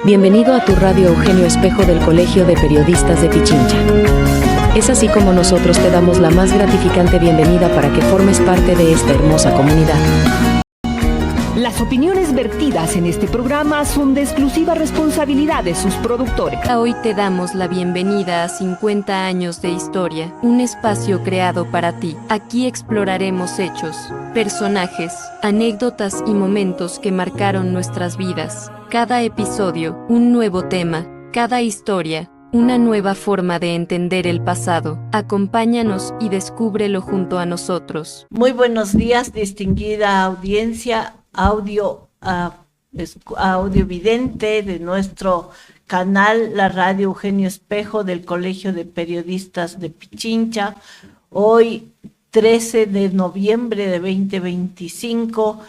Bienvenido a tu radio Eugenio Espejo del Colegio de Periodistas de Pichincha. Es así como nosotros te damos la más gratificante bienvenida para que formes parte de esta hermosa comunidad. Las opiniones vertidas en este programa son de exclusiva responsabilidad de sus productores. Hoy te damos la bienvenida a 50 años de historia, un espacio creado para ti. Aquí exploraremos hechos, personajes, anécdotas y momentos que marcaron nuestras vidas. Cada episodio, un nuevo tema, cada historia, una nueva forma de entender el pasado. Acompáñanos y descúbrelo junto a nosotros. Muy buenos días, distinguida audiencia audiovidente de nuestro canal, la radio Eugenio Espejo del Colegio de Periodistas de Pichincha. Hoy, 13 de noviembre de 2025,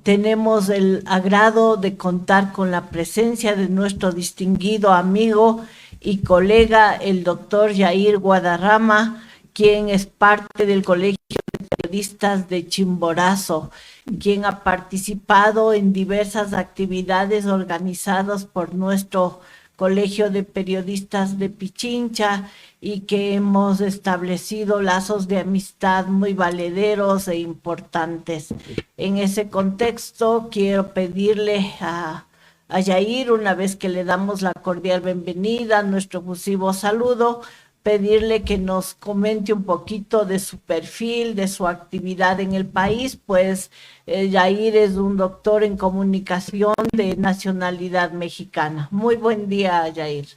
tenemos el agrado de contar con la presencia de nuestro distinguido amigo y colega, el doctor Yair Guadarrama, quien es parte del Colegio de Periodistas de Chimborazo, quien ha participado en diversas actividades organizadas por nuestro Colegio de Periodistas de Pichincha y que hemos establecido lazos de amistad muy valederos e importantes. En ese contexto, quiero pedirle a Yair, una vez que le damos la cordial bienvenida, nuestro efusivo saludo, pedirle que nos comente un poquito de su perfil, de su actividad en el país, pues Yair es un doctor en comunicación de nacionalidad mexicana. Muy buen día, Yair.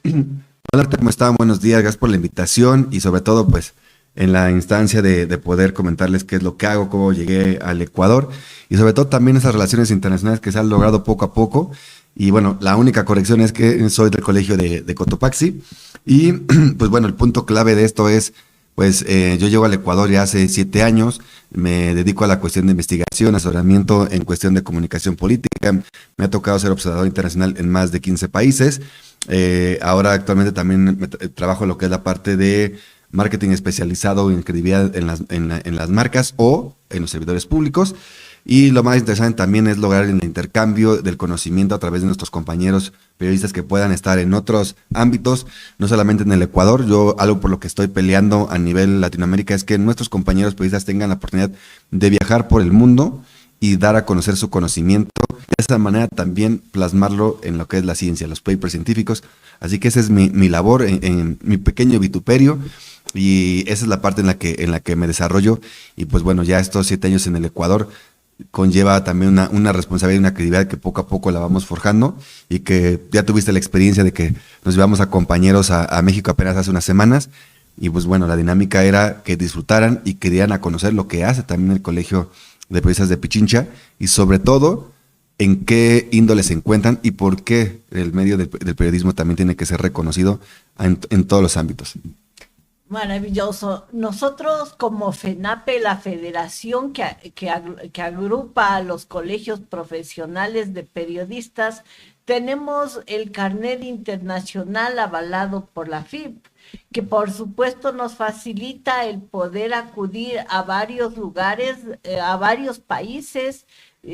Hola, ¿cómo están? Buenos días, gracias por la invitación y sobre todo pues en la instancia de poder comentarles qué es lo que hago, cómo llegué al Ecuador y sobre todo también esas relaciones internacionales que se han logrado poco a poco. Y bueno, la única corrección es que soy del colegio de Cotopaxi y pues bueno, el punto clave de esto es, pues yo llego al Ecuador ya hace 7 años, me dedico a la cuestión de investigación, asesoramiento en cuestión de comunicación política, me ha tocado ser observador internacional en más de 15 países, ahora actualmente también trabajo en lo que es la parte de marketing especializado en credibilidad en las marcas o en los servidores públicos. Y lo más interesante también es lograr el intercambio del conocimiento a través de nuestros compañeros periodistas que puedan estar en otros ámbitos, no solamente en el Ecuador. Yo algo por lo que estoy peleando a nivel Latinoamérica es que nuestros compañeros periodistas tengan la oportunidad de viajar por el mundo y dar a conocer su conocimiento. De esa manera también plasmarlo en lo que es la ciencia, los papers científicos. Así que esa es mi labor en mi pequeño vituperio. Y esa es la parte en la que me desarrollo. Y pues bueno, ya estos 7 años en el Ecuador conlleva también una responsabilidad y una credibilidad que poco a poco la vamos forjando y que ya tuviste la experiencia de que nos llevamos a compañeros a México apenas hace unas semanas y pues bueno, la dinámica era que disfrutaran y que dieran a conocer lo que hace también el Colegio de Periodistas de Pichincha y sobre todo en qué índole se encuentran y por qué el medio del periodismo también tiene que ser reconocido en todos los ámbitos. Maravilloso. Nosotros como FENAPE, la federación que agrupa a los colegios profesionales de periodistas, tenemos el carnet internacional avalado por la FIP, que por supuesto nos facilita el poder acudir a varios lugares, a varios países.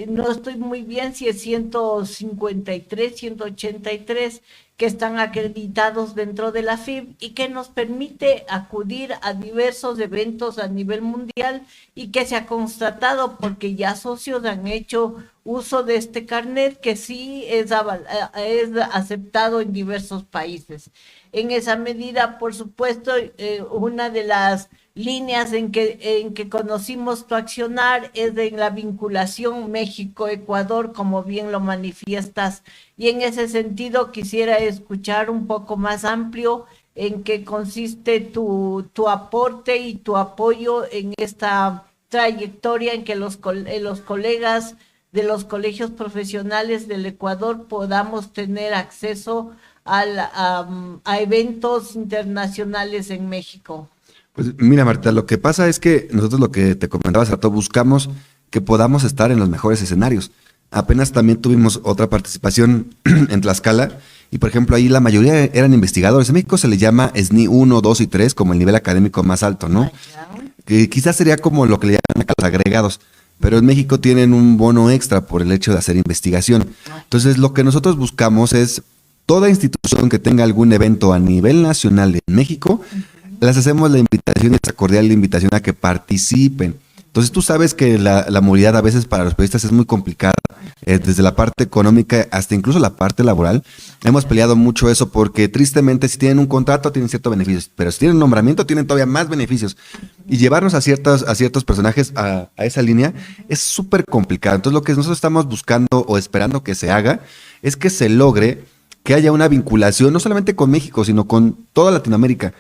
No estoy muy bien si es 153, 183 que están acreditados dentro de la FIB y que nos permite acudir a diversos eventos a nivel mundial y que se ha constatado porque ya socios han hecho uso de este carnet que sí es aceptado en diversos países. En esa medida, por supuesto, una de las líneas en que conocimos tu accionar es en la vinculación México-Ecuador, como bien lo manifiestas, y en ese sentido quisiera escuchar un poco más amplio en qué consiste tu aporte y tu apoyo en esta trayectoria en que los colegas de los colegios profesionales del Ecuador podamos tener acceso a eventos internacionales en México. Pues mira, Marta, lo que pasa es que nosotros lo que te comentaba hace rato, buscamos que podamos estar en los mejores escenarios. Apenas también tuvimos otra participación en Tlaxcala y, por ejemplo, ahí la mayoría eran investigadores. En México se le llama SNI 1, 2 y 3 como el nivel académico más alto, ¿no? Que quizás sería como lo que le llaman a los agregados, pero en México tienen un bono extra por el hecho de hacer investigación. Entonces, lo que nosotros buscamos es toda institución que tenga algún evento a nivel nacional en México, les hacemos la invitación, esta cordial invitación a que participen. Entonces tú sabes que la movilidad a veces para los periodistas es muy complicada, desde la parte económica hasta incluso la parte laboral. Hemos peleado mucho eso porque tristemente si tienen un contrato tienen ciertos beneficios, pero si tienen un nombramiento tienen todavía más beneficios. Y llevarnos a ciertos personajes a esa línea es súper complicado. Entonces lo que nosotros estamos buscando o esperando que se haga es que se logre que haya una vinculación no solamente con México, sino con toda Latinoamérica.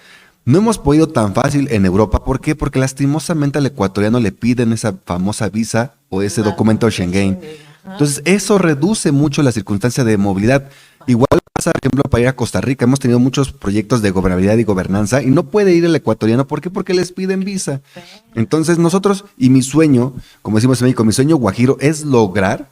No hemos podido tan fácil en Europa. ¿Por qué? Porque lastimosamente al ecuatoriano le piden esa famosa visa o ese documento Schengen. Entonces eso reduce mucho la circunstancia de movilidad. Igual pasa, por ejemplo, para ir a Costa Rica. Hemos tenido muchos proyectos de gobernabilidad y gobernanza y no puede ir el ecuatoriano. ¿Por qué? Porque les piden visa. Entonces nosotros, y mi sueño, como decimos en México, mi sueño guajiro es lograr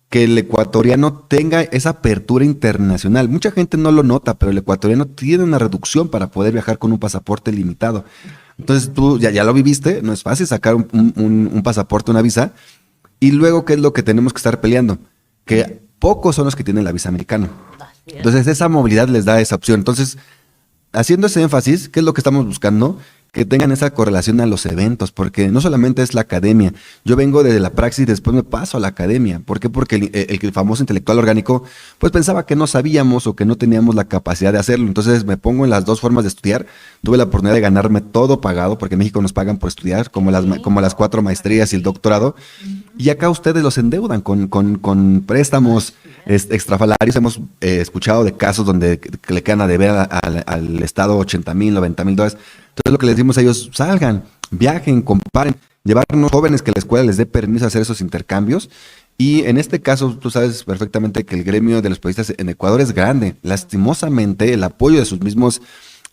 que el ecuatoriano tenga esa apertura internacional. Mucha gente no lo nota, pero el ecuatoriano tiene una reducción para poder viajar con un pasaporte limitado. Entonces tú ya lo viviste, no es fácil sacar un pasaporte, una visa, y luego, ¿qué es lo que tenemos que estar peleando? Que pocos son los que tienen la visa americana. Entonces esa movilidad les da esa opción. Entonces, haciendo ese énfasis, ¿qué es lo que estamos buscando? Que tengan esa correlación a los eventos, porque no solamente es la academia. Yo vengo de la praxis y después me paso a la academia. ¿Por qué? Porque el famoso intelectual orgánico, pues pensaba que no sabíamos o que no teníamos la capacidad de hacerlo. Entonces me pongo en las dos formas de estudiar. Tuve la oportunidad de ganarme todo pagado, porque en México nos pagan por estudiar, como las 4 maestrías y el doctorado. Y acá ustedes los endeudan con préstamos extrafalarios. Hemos escuchado de casos donde que le quedan a deber al Estado 80,000, 90,000 dólares. Entonces lo que les decimos a ellos, salgan, viajen, comparen, llevarnos jóvenes que la escuela les dé permiso a hacer esos intercambios. Y en este caso, tú sabes perfectamente que el gremio de los periodistas en Ecuador es grande. Lastimosamente, el apoyo de sus mismos,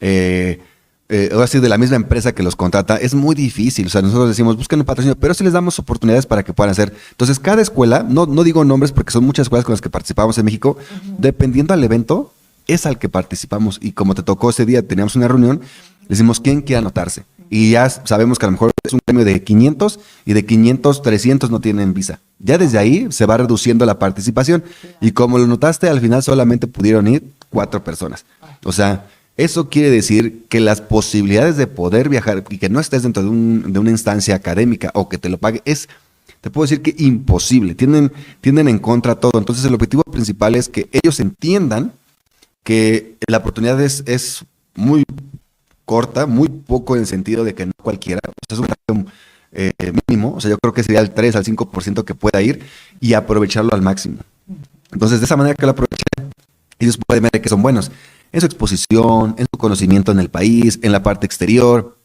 ahora sí, de la misma empresa que los contrata, es muy difícil. O sea, nosotros decimos, busquen un patrocinio, pero sí les damos oportunidades para que puedan hacer. Entonces, cada escuela, no digo nombres porque son muchas escuelas con las que participamos en México, dependiendo al evento, es al que participamos. Y como te tocó ese día, teníamos una reunión, decimos, ¿quién quiere anotarse? Y ya sabemos que a lo mejor es un premio de 500 y de 500, 300 no tienen visa. Ya desde ahí se va reduciendo la participación. Y como lo notaste, al final solamente pudieron ir 4 personas. O sea, eso quiere decir que las posibilidades de poder viajar y que no estés dentro de una instancia académica o que te lo pague te puedo decir que imposible. Tienen en contra todo. Entonces el objetivo principal es que ellos entiendan que la oportunidad es muy corta, muy poco en el sentido de que no cualquiera, o sea, es un ratio mínimo, o sea, yo creo que sería el 3 al 5% que pueda ir y aprovecharlo al máximo. Entonces, de esa manera que lo aprovechen, ellos pueden ver que son buenos en su exposición, en su conocimiento en el país, en la parte exterior,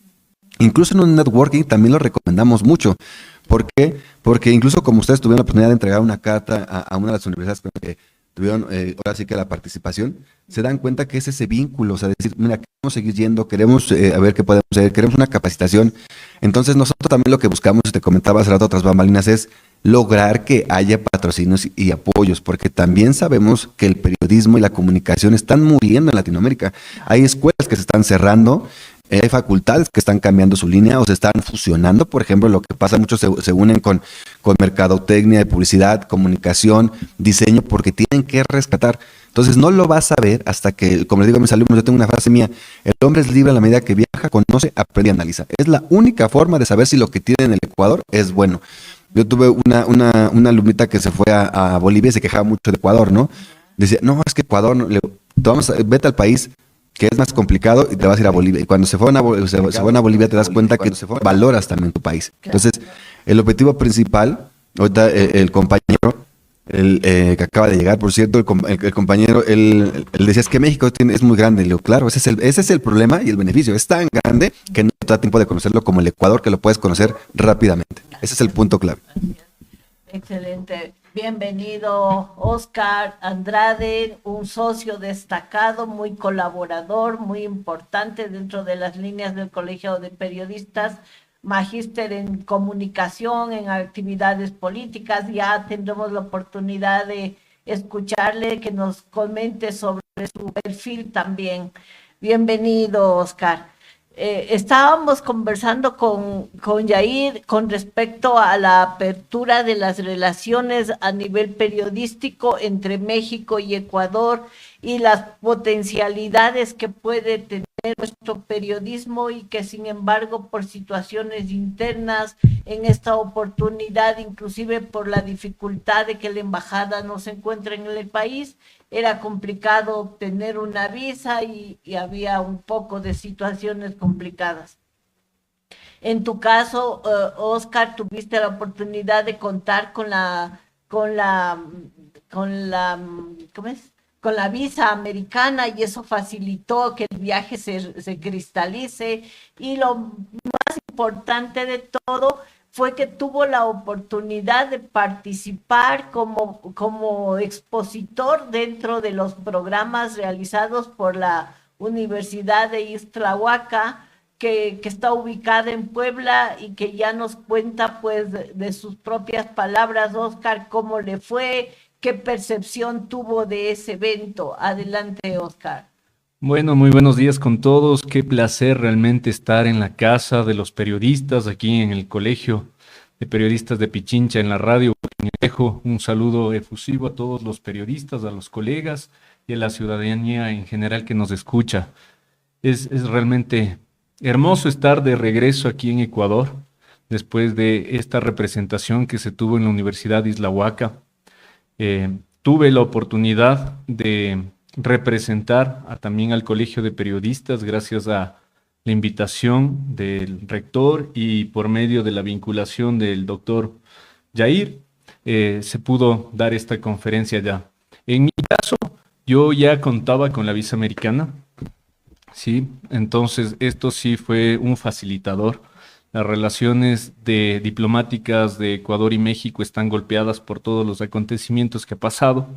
incluso en un networking también lo recomendamos mucho. ¿Por qué? Porque incluso como ustedes tuvieron la oportunidad de entregar una carta a una de las universidades con las que tuvieron ahora sí que la participación, se dan cuenta que es ese vínculo, o sea, decir, mira, queremos seguir yendo, queremos a ver qué podemos hacer, queremos una capacitación. Entonces nosotros también lo que buscamos, te comentaba hace rato otras bambalinas, es lograr que haya patrocinios y apoyos, porque también sabemos que el periodismo y la comunicación están muriendo en Latinoamérica. Hay escuelas que se están cerrando, hay facultades que están cambiando su línea o se están fusionando. Por ejemplo, lo que pasa, muchos se unen con mercadotecnia, de publicidad, comunicación, diseño, porque tienen que rescatar. Entonces no lo vas a ver hasta que, como les digo a mis alumnos, yo tengo una frase mía: el hombre es libre a la medida que viaja, conoce, aprende y analiza. Es la única forma de saber si lo que tiene en el Ecuador es bueno. Yo tuve una alumnita que se fue a Bolivia y se quejaba mucho de Ecuador, ¿no? Decía, no, es que Ecuador, vete al país que es más complicado y te vas a ir a Bolivia. Y cuando se van a Bolivia te das cuenta que valoras también tu país. Entonces, el objetivo principal, ahorita el compañero, que acaba de llegar, por cierto, el compañero, él decía, es que México es muy grande. Le digo, claro, ese es el problema y el beneficio. Es tan grande que no te da tiempo de conocerlo como el Ecuador, que lo puedes conocer rápidamente. Ese es el punto clave. Excelente. Bienvenido, Oscar Andrade, un socio destacado, muy colaborador, muy importante dentro de las líneas del Colegio de Periodistas, magíster en comunicación, en actividades políticas. Ya tendremos la oportunidad de escucharle, que nos comente sobre su perfil también. Bienvenido, Oscar. Estábamos conversando con Yair con respecto a la apertura de las relaciones a nivel periodístico entre México y Ecuador y las potencialidades que puede tener nuestro periodismo y que sin embargo por situaciones internas en esta oportunidad, inclusive por la dificultad de que la embajada no se encuentre en el país, era complicado obtener una visa y había un poco de situaciones complicadas. En tu caso, Oscar, tuviste la oportunidad de contar con la, ¿cómo es? Con la visa americana y eso facilitó que el viaje se cristalice. Y lo más importante de todo fue que tuvo la oportunidad de participar como expositor dentro de los programas realizados por la Universidad de Ixtlahuaca, que está ubicada en Puebla y que ya nos cuenta pues de sus propias palabras, Oscar, cómo le fue, qué percepción tuvo de ese evento. Adelante, Oscar. Bueno, muy buenos días con todos. Qué placer realmente estar en la casa de los periodistas, aquí en el Colegio de Periodistas de Pichincha, en la radio. Dejo un saludo efusivo a todos los periodistas, a los colegas y a la ciudadanía en general que nos escucha. Es realmente hermoso estar de regreso aquí en Ecuador, después de esta representación que se tuvo en la Universidad de Ixtlahuaca. Tuve la oportunidad de representar también al Colegio de Periodistas gracias a la invitación del rector y por medio de la vinculación del doctor Jair, se pudo dar esta conferencia ya. En mi caso, yo ya contaba con la visa americana, ¿sí? Entonces esto sí fue un facilitador. Las relaciones diplomáticas de Ecuador y México están golpeadas por todos los acontecimientos que ha pasado.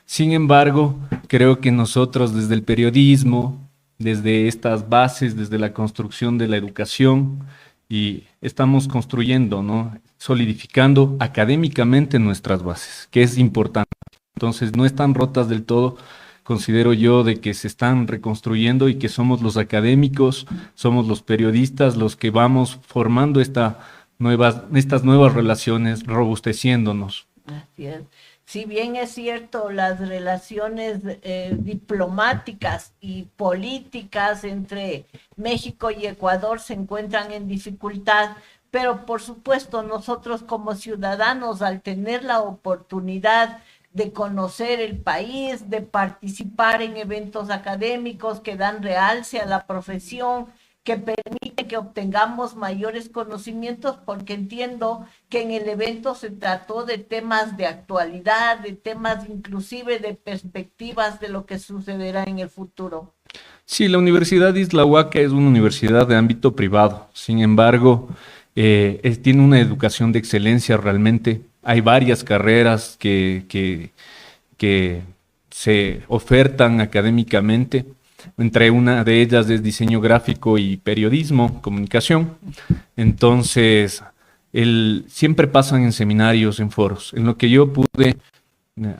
Sin embargo, creo que nosotros desde el periodismo, desde estas bases, desde la construcción de la educación, y estamos construyendo, ¿no? Solidificando académicamente nuestras bases, que es importante. Entonces, no están rotas del todo. Considero yo de que se están reconstruyendo y que somos los académicos, somos los periodistas los que vamos formando estas nuevas relaciones, robusteciéndonos. Así es. Si bien es cierto, las relaciones diplomáticas y políticas entre México y Ecuador se encuentran en dificultad, pero por supuesto nosotros como ciudadanos, al tener la oportunidad de conocer el país, de participar en eventos académicos que dan realce a la profesión, que permite que obtengamos mayores conocimientos, porque entiendo que en el evento se trató de temas de actualidad, de temas inclusive de perspectivas de lo que sucederá en el futuro. Sí, la Universidad de Ixtlahuaca es una universidad de ámbito privado, sin embargo, tiene una educación de excelencia realmente. Hay varias carreras que se ofertan académicamente. Entre una de ellas es diseño gráfico y periodismo, comunicación. Entonces, siempre pasan en seminarios, en foros. En lo que yo pude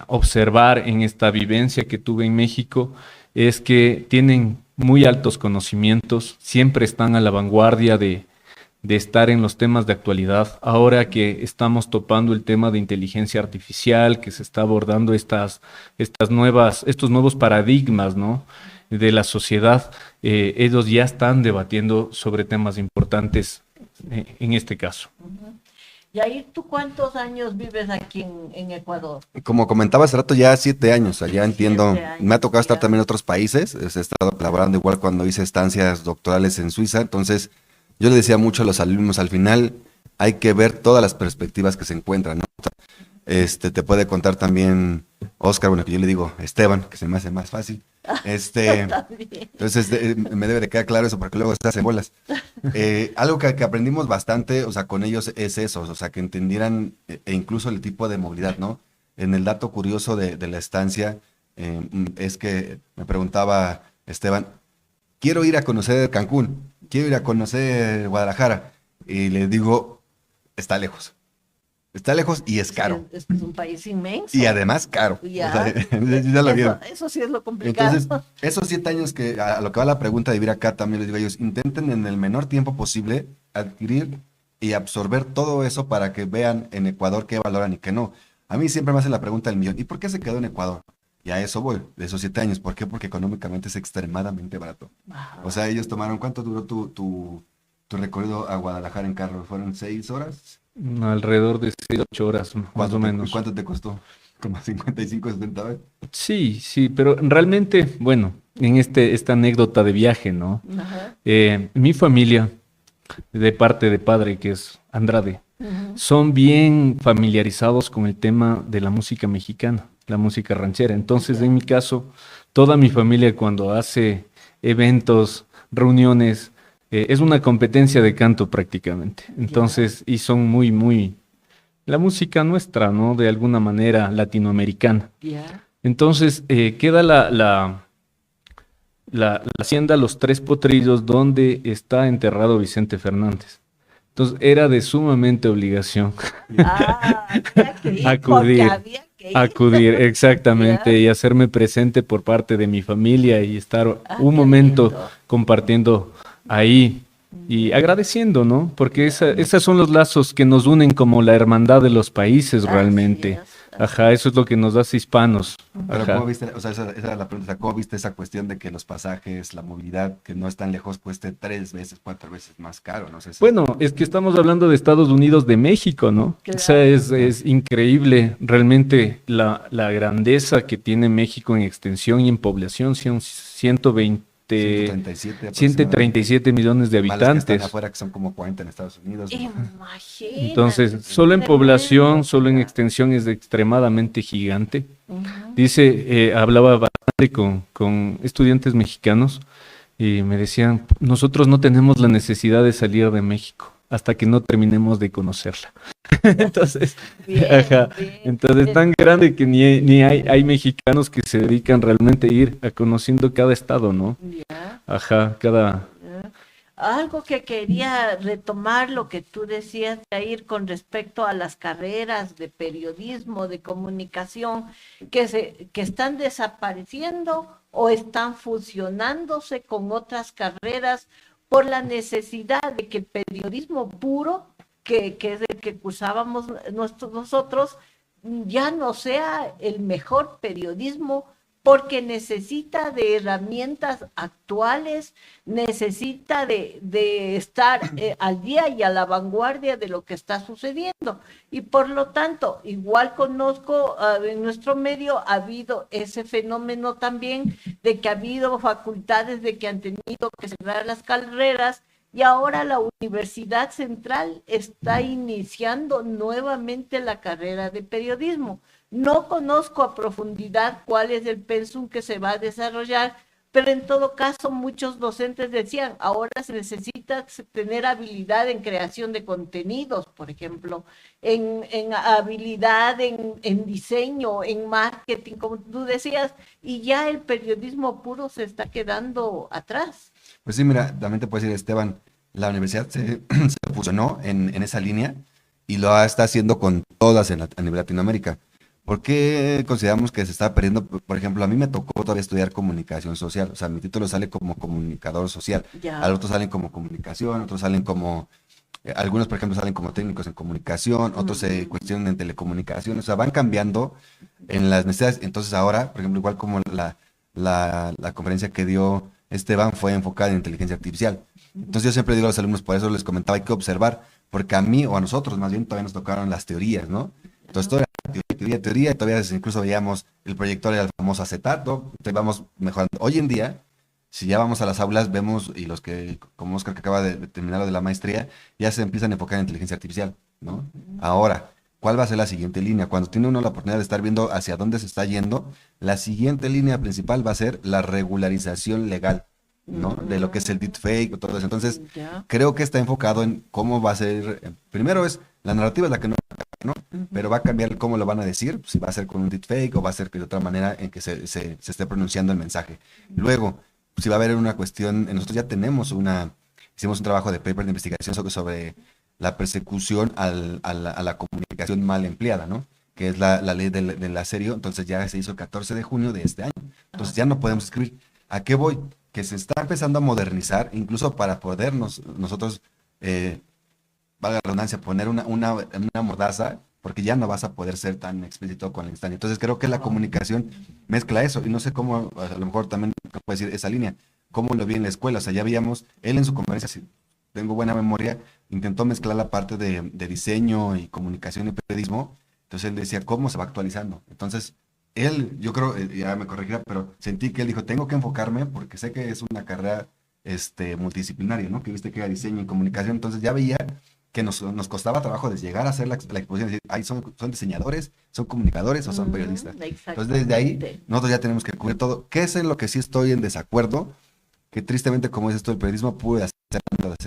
observar en esta vivencia que tuve en México es que tienen muy altos conocimientos, siempre están a la vanguardia de estar en los temas de actualidad. Ahora que estamos topando el tema de inteligencia artificial, que se está abordando estos nuevos paradigmas, ¿no?, de la sociedad, ellos ya están debatiendo sobre temas importantes en este caso. Y ahí, ¿tú cuántos años vives aquí en Ecuador? Como comentaba hace rato, ya 7 años, allá entiendo. 7 años, Me ha tocado estar ya. también en otros países, he estado colaborando igual cuando hice estancias doctorales en Suiza, entonces yo le decía mucho a los alumnos, al final hay que ver todas las perspectivas que se encuentran, ¿no? Te puede contar también Oscar, bueno, que yo le digo Esteban, que se me hace más fácil. Entonces me debe de quedar claro eso porque luego se hacen bolas. Algo que aprendimos bastante, o sea, con ellos es eso, o sea, que entendieran incluso el tipo de movilidad, ¿no? En el dato curioso de la estancia es que me preguntaba Esteban, quiero ir a conocer Cancún, quiero ir a conocer Guadalajara, y le digo, está lejos y es caro. Es que es un país inmenso. Y además caro. Ya, o sea, ya lo vieron. Eso sí es lo complicado. Entonces, esos 7 años que a lo que va la pregunta de vivir acá, también les digo a ellos, intenten en el menor tiempo posible adquirir y absorber todo eso para que vean en Ecuador qué valoran y qué no. A mí siempre me hacen la pregunta del millón, ¿y por qué se quedó en Ecuador? Y a eso voy, de esos 7 años. ¿Por qué? Porque económicamente es extremadamente barato. O sea, ellos tomaron, ¿cuánto duró tu recorrido a Guadalajara en carro? ¿Fueron 6 horas? Alrededor de 6, 8 horas, más o ¿Y menos. cuánto te costó? Como 55, 70 veces. Sí, sí, pero realmente, bueno, en esta anécdota de viaje, ¿no? Ajá. Mi familia, de parte de padre, que es Andrade, Ujú. son bien familiarizados con el tema de la música mexicana, la música ranchera. Entonces, en mi caso, toda mi familia cuando hace eventos, reuniones, es una competencia de canto prácticamente. Entonces, y son muy, muy, la música nuestra, ¿no? De alguna manera latinoamericana. Ya. Entonces, queda la hacienda Los Tres Potrillos donde está enterrado Vicente Fernández. Entonces, era de sumamente obligación Había que ir porque acudir, había que ir. acudir exactamente Ya. y hacerme presente por parte de mi familia y estar Ah, un qué momento lindo. compartiendo ahí y agradeciendo, ¿no? Porque esos son los lazos que nos unen como la hermandad de los países Así realmente. es. Ajá, eso es lo que nos hace hispanos. Pero Ajá. ¿cómo viste? O sea, esa era la pregunta. ¿Cómo viste esa cuestión de que los pasajes, la movilidad, que no están lejos, cueste 3 veces, 4 veces más caro? No sé si... Bueno, es que estamos hablando de Estados Unidos de México, ¿no? O sea, es increíble realmente la grandeza que tiene México en extensión y en población. Son 137 aproximadamente. 137 millones de Más los que están habitantes. afuera, que son como 40 en Estados Unidos. Imagínate. Entonces, solo en tremendo. población, solo en extensión es extremadamente gigante. Ujú. Dice, hablaba bastante con estudiantes mexicanos y me decían, nosotros no tenemos la necesidad de salir de México hasta que no terminemos de conocerla. Entonces, Bien, ajá, bien. entonces es tan grande que ni hay mexicanos que se dedican realmente a ir a conociendo cada estado, ¿no? Ya, Ajá, cada... ya. Algo que quería retomar lo que tú decías, Jair, con respecto a las carreras de periodismo, de comunicación, que están desapareciendo o están fusionándose con otras carreras por la necesidad de que el periodismo puro, que es el que cursábamos nosotros, ya no sea el mejor periodismo porque necesita de herramientas actuales, necesita de estar al día y a la vanguardia de lo que está sucediendo. Y por lo tanto, igual conozco en nuestro medio ha habido ese fenómeno también de que ha habido facultades de que han tenido que cerrar las carreras y ahora la Universidad Central está iniciando nuevamente la carrera de periodismo. No conozco a profundidad cuál es el pensum que se va a desarrollar, pero en todo caso muchos docentes decían, ahora se necesita tener habilidad en creación de contenidos, por ejemplo, en habilidad en diseño, en marketing, como tú decías, y ya el periodismo puro se está quedando atrás. Pues sí, mira, también te puedo decir, Esteban, la universidad se fusionó en esa línea y está haciendo con todas a nivel Latinoamérica. ¿Por qué consideramos que se está perdiendo? Por ejemplo, a mí me tocó todavía estudiar comunicación social, o sea, mi título sale como comunicador social, Ya. a otros salen como comunicación, otros salen como, algunos por ejemplo salen como técnicos en comunicación, otros se cuestionan en telecomunicación, o sea, van cambiando en las necesidades. Entonces ahora, por ejemplo, igual como la conferencia que dio Esteban fue enfocada en inteligencia artificial. Entonces yo siempre digo a los alumnos, por eso les comentaba, hay que observar, porque a mí o a nosotros más bien todavía nos tocaron las teorías, ¿no? Entonces todavía teoría, y todavía incluso veíamos el proyector era el famoso acetato, entonces vamos mejorando. Hoy en día, si ya vamos a las aulas, vemos, y los que, como Oscar que acaba de terminar lo de la maestría, ya se empiezan a enfocar en inteligencia artificial, ¿no? Ahora, ¿cuál va a ser la siguiente línea? Cuando tiene uno la oportunidad de estar viendo hacia dónde se está yendo, la siguiente línea principal va a ser la regularización legal, ¿no? De lo que es el deepfake o todo eso. Entonces, Ya. creo que está enfocado en cómo va a ser, primero es, la narrativa es la que no, pero va a cambiar cómo lo van a decir, si va a ser con un deepfake o va a ser de otra manera en que se esté pronunciando el mensaje. Luego, si va a haber una cuestión, nosotros ya hicimos un trabajo de paper de investigación sobre la persecución a la comunicación mal empleada, ¿no? Que es la ley del asedio, entonces ya se hizo el 14 de junio de este año. Entonces ya no podemos escribir. ¿A qué voy? Que se está empezando a modernizar, incluso para podernos nosotros, valga la redundancia, poner una mordaza porque ya no vas a poder ser tan explícito con la instancia. Entonces creo que la comunicación mezcla eso, y no sé cómo, a lo mejor también puede decir esa línea, cómo lo vi en la escuela. O sea, ya veíamos, él en su conferencia, si tengo buena memoria, intentó mezclar la parte de diseño y comunicación y periodismo. Entonces él decía, ¿cómo se va actualizando? Entonces, él, yo creo, ya me corregirá, pero sentí que él dijo, tengo que enfocarme porque sé que es una carrera multidisciplinaria, ¿no? Que viste que era diseño y comunicación. Entonces ya veía que nos costaba trabajo de llegar a hacer la exposición, decir, ahí son diseñadores, son comunicadores o son periodistas. Entonces desde ahí nosotros ya tenemos que cubrir todo. ¿Qué es en lo que sí estoy en desacuerdo? Que tristemente, como dices tú, el periodismo puede hacer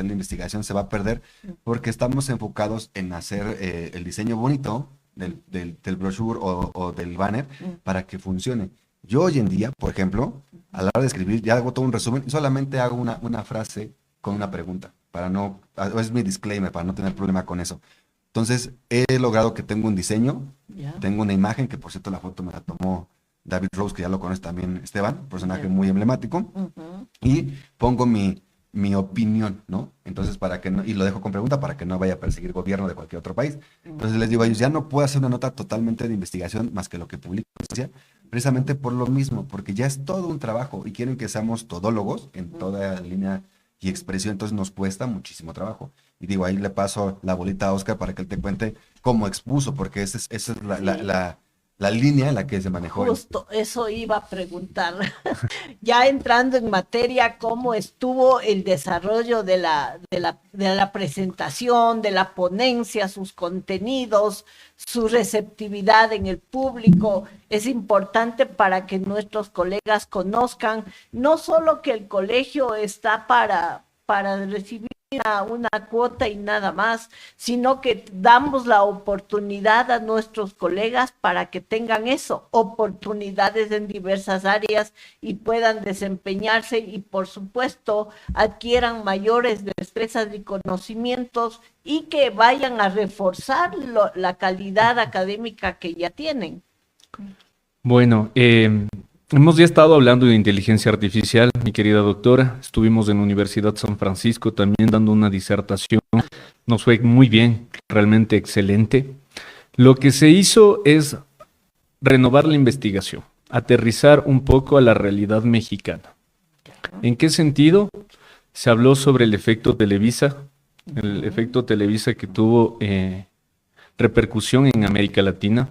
la investigación, se va a perder porque estamos enfocados en hacer el diseño bonito del brochure o del banner para que funcione. Yo hoy en día, por ejemplo, a la hora de escribir, ya hago todo un resumen y solamente hago una frase con una pregunta, para no, es mi disclaimer, para no tener problema con eso. Entonces, he logrado que tengo un diseño, tengo una imagen, que por cierto la foto me la tomó David Rose, que ya lo conoce también Esteban, personaje muy emblemático, y pongo mi opinión, ¿no? Entonces, para que no, y lo dejo con pregunta para que no vaya a perseguir gobierno de cualquier otro país. Entonces les digo a ellos, ya no puedo hacer una nota totalmente de investigación más que lo que publico, precisamente por lo mismo, porque ya es todo un trabajo y quieren que seamos todólogos en toda línea y expresión, entonces nos cuesta muchísimo trabajo. Y digo, ahí le paso la bolita a Oscar para que él te cuente cómo expuso, porque esa es la línea en la que se manejó. Justo, eso iba a preguntar. Ya entrando en materia, ¿cómo estuvo el desarrollo de la presentación, de la ponencia, sus contenidos, su receptividad en el público? Es importante para que nuestros colegas conozcan, no solo que el colegio está para recibir una cuota y nada más, sino que damos la oportunidad a nuestros colegas para que tengan eso, oportunidades en diversas áreas y puedan desempeñarse y por supuesto adquieran mayores destrezas y conocimientos y que vayan a reforzar la calidad académica que ya tienen. Bueno, hemos ya estado hablando de inteligencia artificial, mi querida doctora. Estuvimos en la Universidad San Francisco también dando una disertación. Nos fue muy bien, realmente excelente. Lo que se hizo es renovar la investigación, aterrizar un poco a la realidad mexicana. ¿En qué sentido? Se habló sobre el efecto Televisa que tuvo repercusión en América Latina.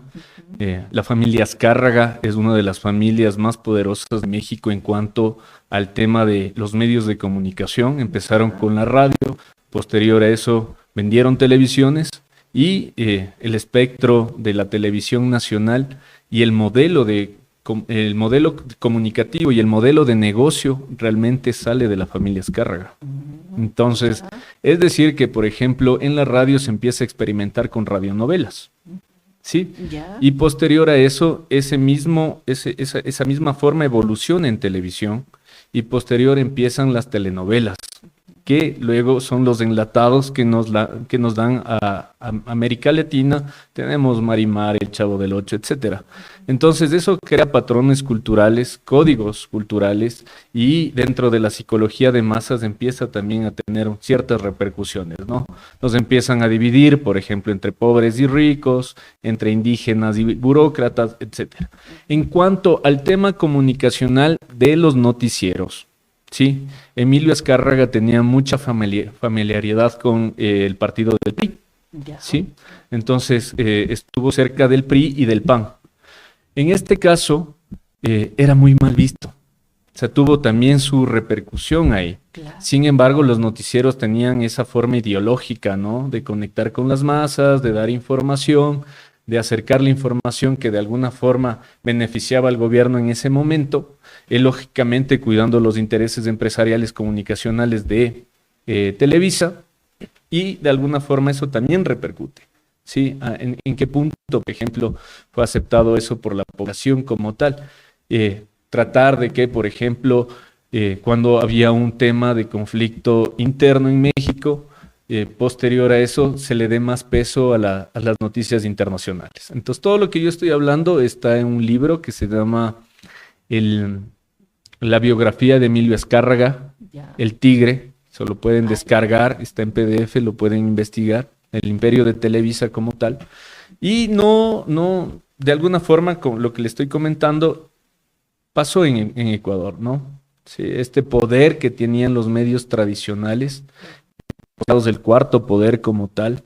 La familia Azcárraga es una de las familias más poderosas de México en cuanto al tema de los medios de comunicación. Empezaron con la radio, posterior a eso vendieron televisiones y el espectro de la televisión nacional y el modelo comunicativo y el modelo de negocio realmente sale de la familia Azcárraga. Entonces, es decir que, por ejemplo, en la radio se empieza a experimentar con radionovelas, ¿sí? Y posterior a eso, esa misma forma evoluciona en televisión y posterior empiezan las telenovelas, que luego son los enlatados que nos dan a América Latina. Tenemos Marimar, El Chavo del Ocho, etcétera. Entonces eso crea patrones culturales, códigos culturales, y dentro de la psicología de masas empieza también a tener ciertas repercusiones, ¿no? Nos empiezan a dividir, por ejemplo, entre pobres y ricos, entre indígenas y burócratas, etcétera. En cuanto al tema comunicacional de los noticieros, sí, Emilio Azcárraga tenía mucha familiaridad con el partido del PRI, ¿sí? Entonces estuvo cerca del PRI y del PAN. En este caso era muy mal visto, o sea, tuvo también su repercusión ahí. Claro. Sin embargo, los noticieros tenían esa forma ideológica, ¿no? De conectar con las masas, de dar información, de acercar la información que de alguna forma beneficiaba al gobierno en ese momento, lógicamente cuidando los intereses empresariales comunicacionales de Televisa, y de alguna forma eso también repercute, ¿sí? ¿En qué punto, por ejemplo, fue aceptado eso por la población como tal? Tratar de que, por ejemplo, cuando había un tema de conflicto interno en México, posterior a eso se le dé más peso a las noticias internacionales. Entonces, todo lo que yo estoy hablando está en un libro que se llama La biografía de Emilio Azcárraga, El Tigre. Se lo pueden descargar, está en PDF, lo pueden investigar. El imperio de Televisa como tal. Y no, de alguna forma, con lo que le estoy comentando, pasó en Ecuador, ¿no? Sí, este poder que tenían los medios tradicionales, del cuarto poder como tal,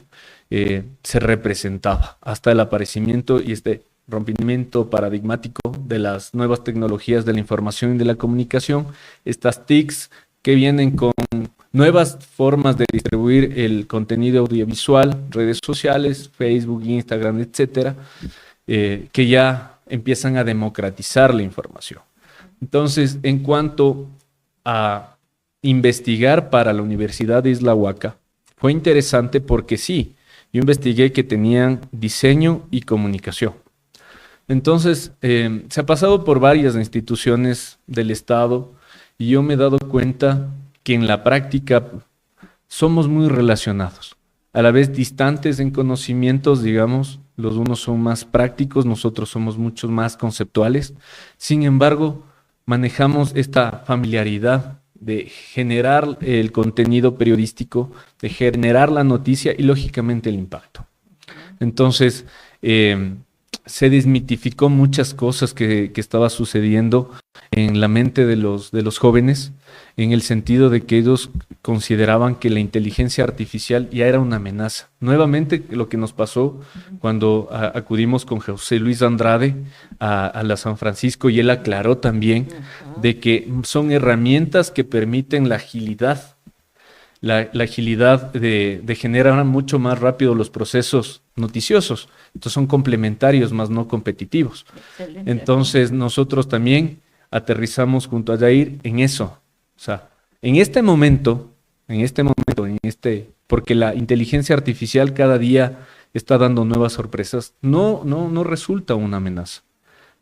se representaba hasta el aparecimiento y este rompimiento paradigmático de las nuevas tecnologías de la información y de la comunicación, estas TICs que vienen con nuevas formas de distribuir el contenido audiovisual, redes sociales, Facebook, Instagram, etcétera, que ya empiezan a democratizar la información. Entonces, en cuanto a investigar para la Universidad de Isla Huaca, fue interesante porque sí, yo investigué que tenían diseño y comunicación. Entonces, se ha pasado por varias instituciones del Estado y yo me he dado cuenta que en la práctica somos muy relacionados, a la vez distantes en conocimientos, digamos, los unos son más prácticos, nosotros somos mucho más conceptuales. Sin embargo, manejamos esta familiaridad de generar el contenido periodístico, de generar la noticia y lógicamente el impacto. Entonces, se desmitificó muchas cosas que estaba sucediendo en la mente de los jóvenes, en el sentido de que ellos consideraban que la inteligencia artificial ya era una amenaza. Nuevamente, lo que nos pasó cuando acudimos con José Luis Andrade a la San Francisco, y él aclaró también de que son herramientas que permiten la agilidad, la agilidad de generar mucho más rápido los procesos noticiosos. Entonces son complementarios, más no competitivos. Excelente. Entonces nosotros también aterrizamos junto a Jair en eso. O sea, en este momento, porque la inteligencia artificial cada día está dando nuevas sorpresas, no resulta una amenaza.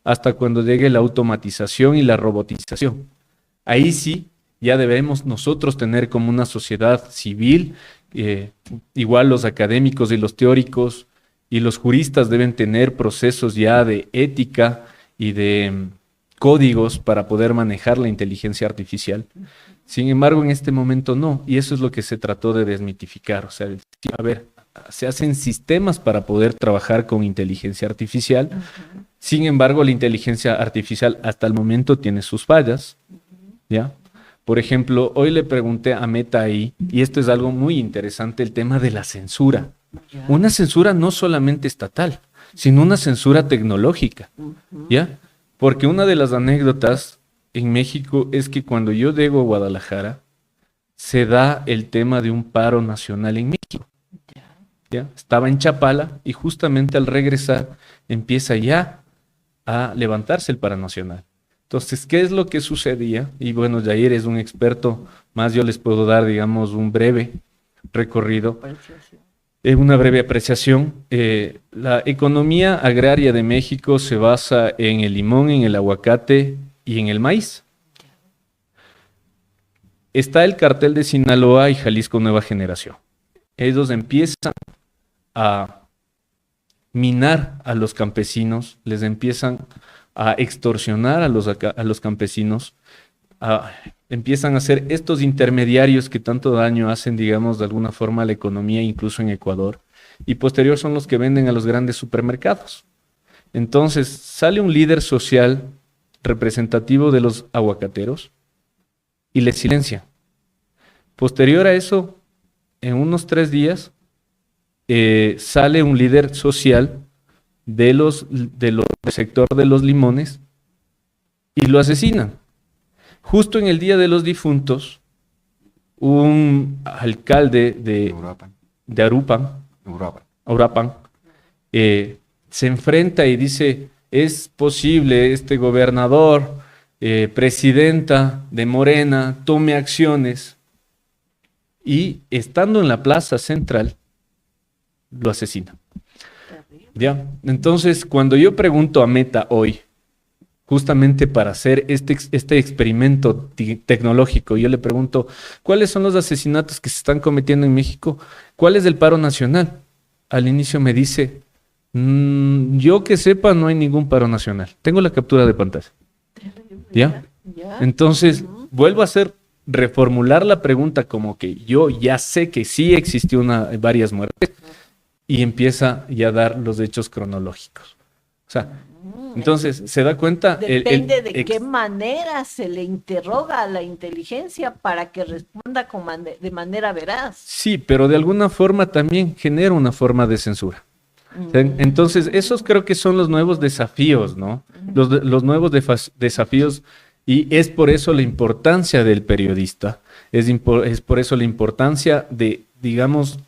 Hasta cuando llegue la automatización y la robotización. Ahí sí, ya debemos nosotros tener como una sociedad civil, igual los académicos y los teóricos y los juristas deben tener procesos ya de ética y de códigos para poder manejar la inteligencia artificial. Sin embargo, en este momento no, y eso es lo que se trató de desmitificar. O sea, a ver, se hacen sistemas para poder trabajar con inteligencia artificial. Sin embargo, la inteligencia artificial hasta el momento tiene sus fallas, ¿ya? Por ejemplo, hoy le pregunté a Meta ahí, y esto es algo muy interesante, el tema de la censura. Una censura no solamente estatal, sino una censura tecnológica, ¿ya? Porque una de las anécdotas en México es que cuando yo llego a Guadalajara, se da el tema de un paro nacional en México. ¿Ya? Estaba en Chapala y justamente al regresar empieza ya a levantarse el paro nacional. Entonces, ¿qué es lo que sucedía? Y bueno, Jair es un experto, más yo les puedo dar, digamos, un breve recorrido. Una breve apreciación. La economía agraria de México se basa en el limón, en el aguacate y en el maíz. Está el cartel de Sinaloa y Jalisco Nueva Generación. Ellos empiezan a minar a los campesinos, les empiezan a extorsionar a los campesinos, empiezan a ser estos intermediarios que tanto daño hacen, digamos, de alguna forma a la economía, incluso en Ecuador, y posterior son los que venden a los grandes supermercados. Entonces sale un líder social representativo de los aguacateros y les silencia. Posterior a eso, en unos 3 días, sale un líder social del sector de los limones y lo asesinan. Justo en el Día de los Difuntos, un alcalde de Uruapan, se enfrenta y dice, es posible este gobernador, presidenta de Morena, tome acciones. Y estando en la plaza central, lo asesina. ¿Ya? Entonces, cuando yo pregunto a Meta hoy, justamente para hacer este experimento tecnológico, yo le pregunto, ¿cuáles son los asesinatos que se están cometiendo en México? ¿Cuál es el paro nacional? Al inicio me dice, yo que sepa, no hay ningún paro nacional. Tengo la captura de pantalla. ¿Ya? Entonces, vuelvo a reformular la pregunta como que yo ya sé que sí existió varias muertes, y empieza ya a dar los hechos cronológicos. O sea, entonces se da cuenta... Depende de qué manera se le interroga a la inteligencia para que responda de manera veraz. Sí, pero de alguna forma también genera una forma de censura. Entonces, esos creo que son los nuevos desafíos, ¿no? Los nuevos desafíos, y es por eso la importancia del periodista, es por eso la importancia de, digamos,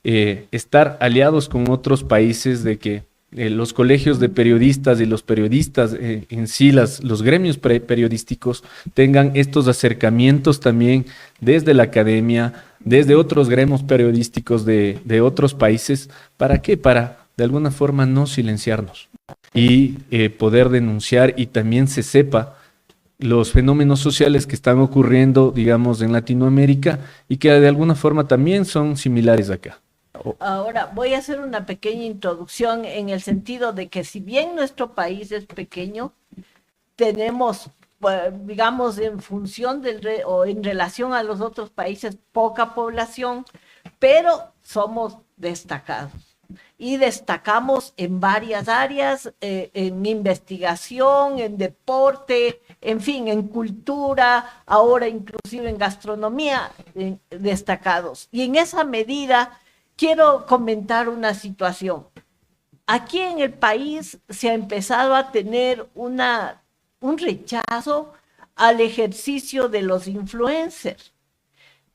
estar aliados con otros países, de que los colegios de periodistas y los periodistas en sí, los gremios periodísticos tengan estos acercamientos también desde la academia, desde otros gremios periodísticos de otros países. ¿Para qué? Para de alguna forma no silenciarnos y poder denunciar, y también se sepa los fenómenos sociales que están ocurriendo, digamos, en Latinoamérica, y que de alguna forma también son similares acá. Ahora voy a hacer una pequeña introducción en el sentido de que si bien nuestro país es pequeño, tenemos, digamos, en función o en relación a los otros países, poca población, pero somos destacados. Y destacamos en varias áreas, en investigación, en deporte, en fin, en cultura, ahora inclusive en gastronomía, destacados. Y en esa medida quiero comentar una situación. Aquí en el país se ha empezado a tener un rechazo al ejercicio de los influencers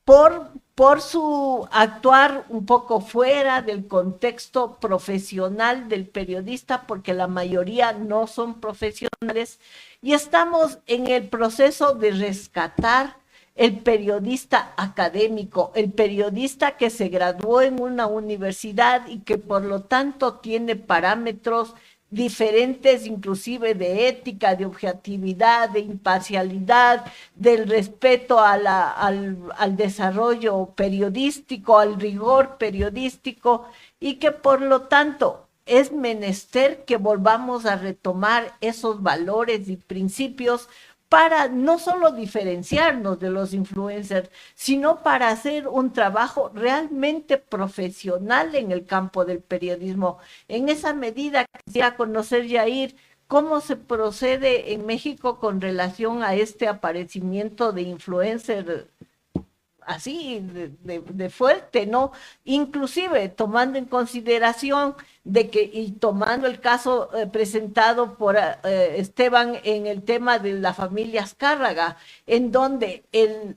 por su actuar un poco fuera del contexto profesional del periodista, porque la mayoría no son profesionales, y estamos en el proceso de rescatar el periodista académico, el periodista que se graduó en una universidad y que por lo tanto tiene parámetros diferentes, inclusive de ética, de objetividad, de imparcialidad, del respeto al desarrollo periodístico, al rigor periodístico, y que por lo tanto es menester que volvamos a retomar esos valores y principios para no solo diferenciarnos de los influencers, sino para hacer un trabajo realmente profesional en el campo del periodismo. En esa medida, quisiera conocer, Yair, cómo se procede en México con relación a este aparecimiento de influencers así de fuerte, ¿no? Inclusive tomando en consideración de que, y tomando el caso presentado por Esteban en el tema de la familia Azcárraga, en donde el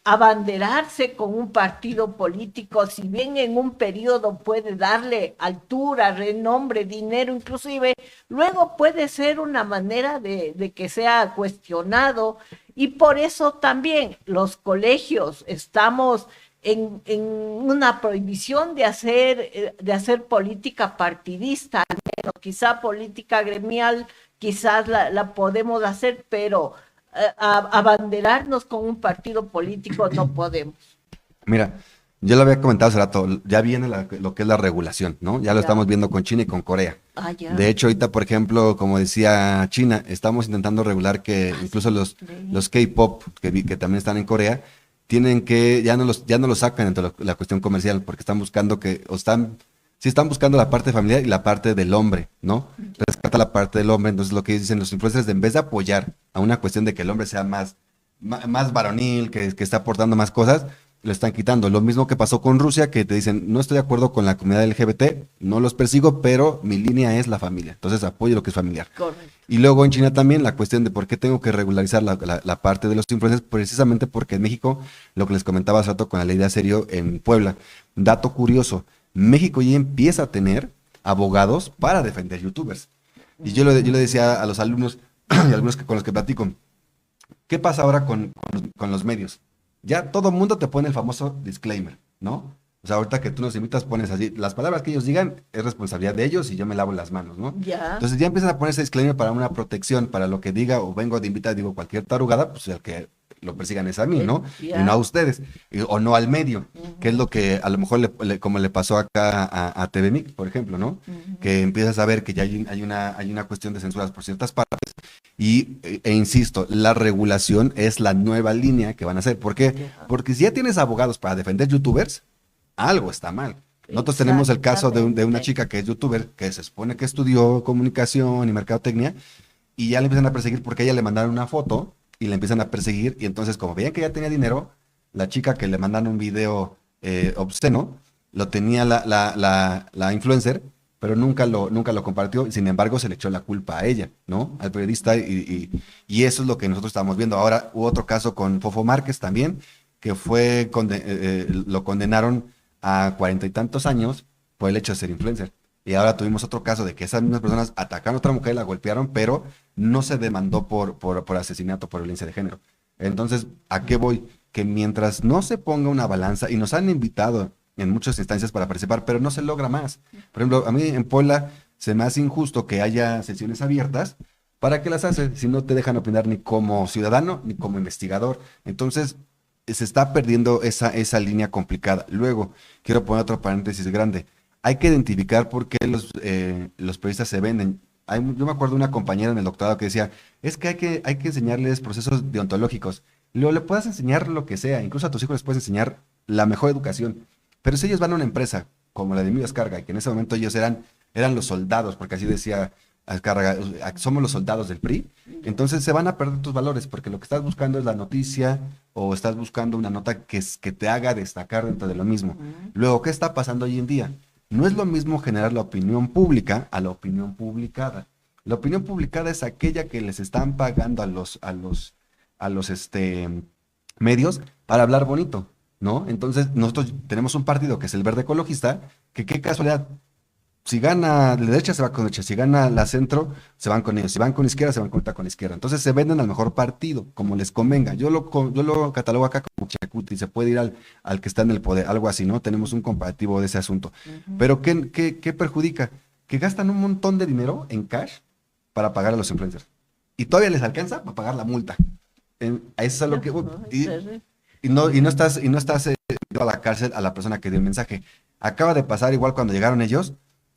abanderarse con un partido político, si bien en un periodo puede darle altura, renombre, dinero inclusive, luego puede ser una manera de que sea cuestionado. Y por eso también los colegios estamos en una prohibición de hacer política partidista, al menos, quizá política gremial, quizás la podemos hacer, pero abanderarnos con un partido político no podemos. Mira, yo lo había comentado hace rato, ya viene lo que es la regulación, ¿no? Ya lo estamos viendo con China y con Corea. De hecho, ahorita, por ejemplo, como decía China, estamos intentando regular que incluso los K-pop, que también están en Corea, tienen que, ya no los sacan entre la cuestión comercial, porque están buscando sí están buscando la parte familiar y la parte del hombre, ¿no? Rescata la parte del hombre. Entonces lo que dicen los influencers, en vez de apoyar a una cuestión de que el hombre sea más varonil, que está aportando más cosas, lo están quitando. Lo mismo que pasó con Rusia, que te dicen, no estoy de acuerdo con la comunidad LGBT, no los persigo, pero mi línea es la familia. Entonces apoyo lo que es familiar. Correcto. Y luego en China también la cuestión de por qué tengo que regularizar la parte de los influencers, precisamente porque en México, lo que les comentaba hace rato con la ley de Aserio en Puebla, dato curioso, México ya empieza a tener abogados para defender youtubers. Y yo le decía a los alumnos y algunos con los que platico, ¿qué pasa ahora con los medios? Ya todo mundo te pone el famoso disclaimer, ¿no? O sea, ahorita que tú nos invitas pones así, las palabras que ellos digan es responsabilidad de ellos y yo me lavo las manos, ¿no? Ya. Entonces ya empiezan a poner ese disclaimer para una protección, para lo que diga o vengo de invitar, digo cualquier tarugada, pues el que lo persigan es a mí, ¿no? Y no a ustedes, o no al medio, que es lo que a lo mejor como le pasó acá a TVMIC, por ejemplo, ¿no? Que empiezas a ver que ya hay una cuestión de censuras por ciertas partes e insisto, la regulación es la nueva línea que van a hacer. ¿Por qué? Porque si ya tienes abogados para defender youtubers, algo está mal. Nosotros tenemos el caso de una Exactamente. chica que es youtuber, que se supone que estudió comunicación y mercadotecnia, y ya le empiezan a perseguir porque a ella le mandaron una foto y le empiezan a perseguir, y entonces como veían que ya tenía dinero, la chica que le mandaron un video obsceno, lo tenía la influencer, pero nunca lo compartió, y sin embargo se le echó la culpa a ella, ¿no? Al periodista, y eso es lo que nosotros estamos viendo. Ahora hubo otro caso con Fofo Márquez también, que lo condenaron a 40 y tantos años por el hecho de ser influencer. Y ahora tuvimos otro caso de que esas mismas personas atacaron a otra mujer, la golpearon, pero no se demandó por asesinato, por violencia de género. Entonces, ¿a qué voy? Que mientras no se ponga una balanza, y nos han invitado en muchas instancias para participar, pero no se logra más. Por ejemplo, a mí en Puebla se me hace injusto que haya sesiones abiertas. ¿Para qué las haces si no te dejan opinar ni como ciudadano ni como investigador? Entonces, se está perdiendo esa línea complicada. Luego, quiero poner otro paréntesis grande. Hay que identificar por qué los periodistas se venden. Yo me acuerdo de una compañera en el doctorado que decía, es que hay que enseñarles procesos deontológicos. Luego le puedes enseñar lo que sea, incluso a tus hijos les puedes enseñar la mejor educación. Pero si ellos van a una empresa como la de Emilio Azcárraga, que en ese momento ellos eran los soldados, porque así decía Azcárraga, somos los soldados del PRI, entonces se van a perder tus valores, porque lo que estás buscando es la noticia o estás buscando una nota que te haga destacar dentro de lo mismo. Luego, ¿qué está pasando hoy en día? No es lo mismo generar la opinión pública a la opinión publicada. La opinión publicada es aquella que les están pagando a los medios para hablar bonito, ¿no? Entonces, nosotros tenemos un partido que es el Verde Ecologista, que qué casualidad, si gana la derecha se va con derecha, si gana la centro se van con ellos, si van con izquierda se van con la izquierda. Entonces se venden al mejor partido, como les convenga. Yo lo catalogo acá como chacuti, se puede ir al que está en el poder, algo así, ¿no? Tenemos un comparativo de ese asunto. Pero ¿qué perjudica? Que gastan un montón de dinero en cash para pagar a los influencers. Y todavía les alcanza para pagar la multa. Eso es lo que... Y no estás metiendo a la cárcel a la persona que dio el mensaje. Acaba de pasar igual cuando llegaron ellos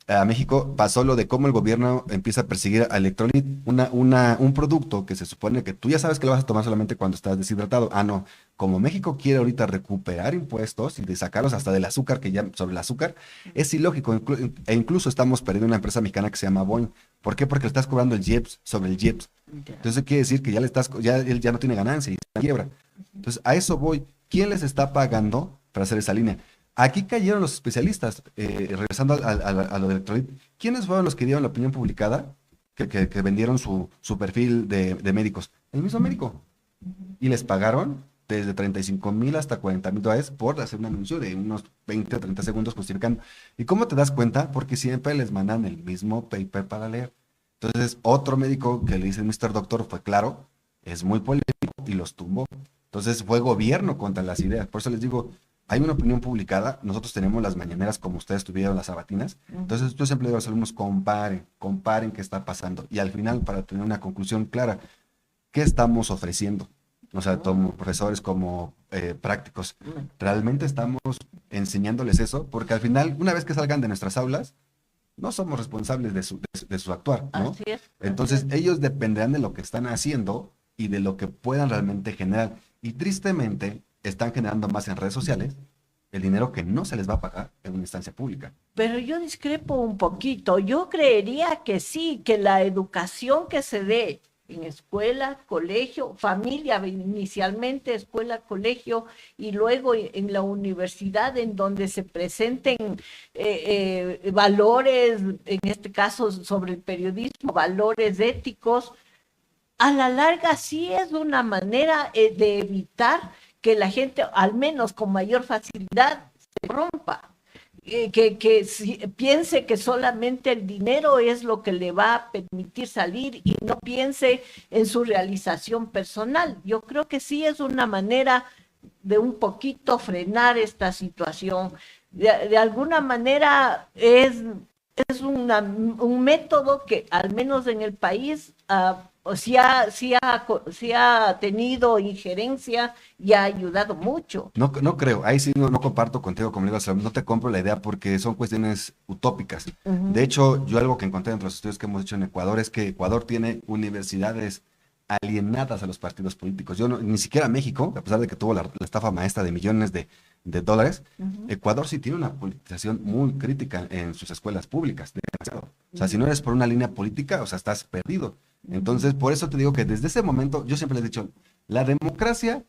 a México, pasó lo de cómo el gobierno empieza a perseguir a Electrolit, un producto que se supone que tú ya sabes que lo vas a tomar solamente cuando estás deshidratado. Ah, no, como México quiere ahorita recuperar impuestos y de sacarlos hasta del azúcar, que ya sobre el azúcar, es ilógico, e incluso estamos perdiendo una empresa mexicana que se llama Boeing. ¿Por qué? Porque le estás cobrando el IEPS sobre el IEPS. Entonces quiere decir que él ya no tiene ganancia y está en quiebra. Entonces a eso voy. ¿Quién les está pagando para hacer esa línea? Aquí cayeron los especialistas, regresando a lo de Electrolit. ¿Quiénes fueron los que dieron la opinión publicada? Que vendieron su perfil de médicos. El mismo médico. Y les pagaron desde 35,000 hasta 40,000 dólares por hacer un anuncio de unos 20 o 30 segundos justificando. ¿Y cómo te das cuenta? Porque siempre les mandan el mismo paper para leer. Entonces, otro médico que le dice Mr. Doctor fue claro, es muy polémico y los tumbó. Entonces, fue gobierno contra las ideas. Por eso les digo, hay una opinión publicada, nosotros tenemos las mañaneras como ustedes tuvieron las sabatinas, entonces yo siempre digo a los alumnos, comparen qué está pasando, y al final, para tener una conclusión clara, ¿qué estamos ofreciendo? O sea, como profesores, como prácticos, ¿realmente estamos enseñándoles eso? Porque al final, una vez que salgan de nuestras aulas, no somos responsables de su actuar, ¿no? Así es. Entonces, ellos dependerán de lo que están haciendo y de lo que puedan realmente generar, y tristemente están generando más en redes sociales el dinero que no se les va a pagar en una instancia pública. Pero yo discrepo un poquito. Yo creería que sí, que la educación que se dé en escuela, colegio, familia, inicialmente escuela, colegio, y luego en la universidad, en donde se presenten valores, en este caso sobre el periodismo, valores éticos, a la larga sí es una manera de evitar que la gente, al menos con mayor facilidad, se rompa. Piense que solamente el dinero es lo que le va a permitir salir y no piense en su realización personal. Yo creo que sí es una manera de un poquito frenar esta situación. De alguna manera es un método que al menos en el país sí ha tenido injerencia y ha ayudado mucho. No creo, ahí sí no comparto contigo, como le digo, no te compro la idea porque son cuestiones utópicas. De hecho, yo algo que encontré entre los estudios que hemos hecho en Ecuador es que Ecuador tiene universidades alienadas a los partidos políticos. Ni siquiera México, a pesar de que tuvo la estafa maestra de millones de de dólares, Ecuador sí tiene una politización muy crítica en sus escuelas públicas, demasiado. O sea, si no eres por una línea política, o sea, estás perdido. Entonces, por eso te digo que desde ese momento, yo siempre les he dicho, la democracia,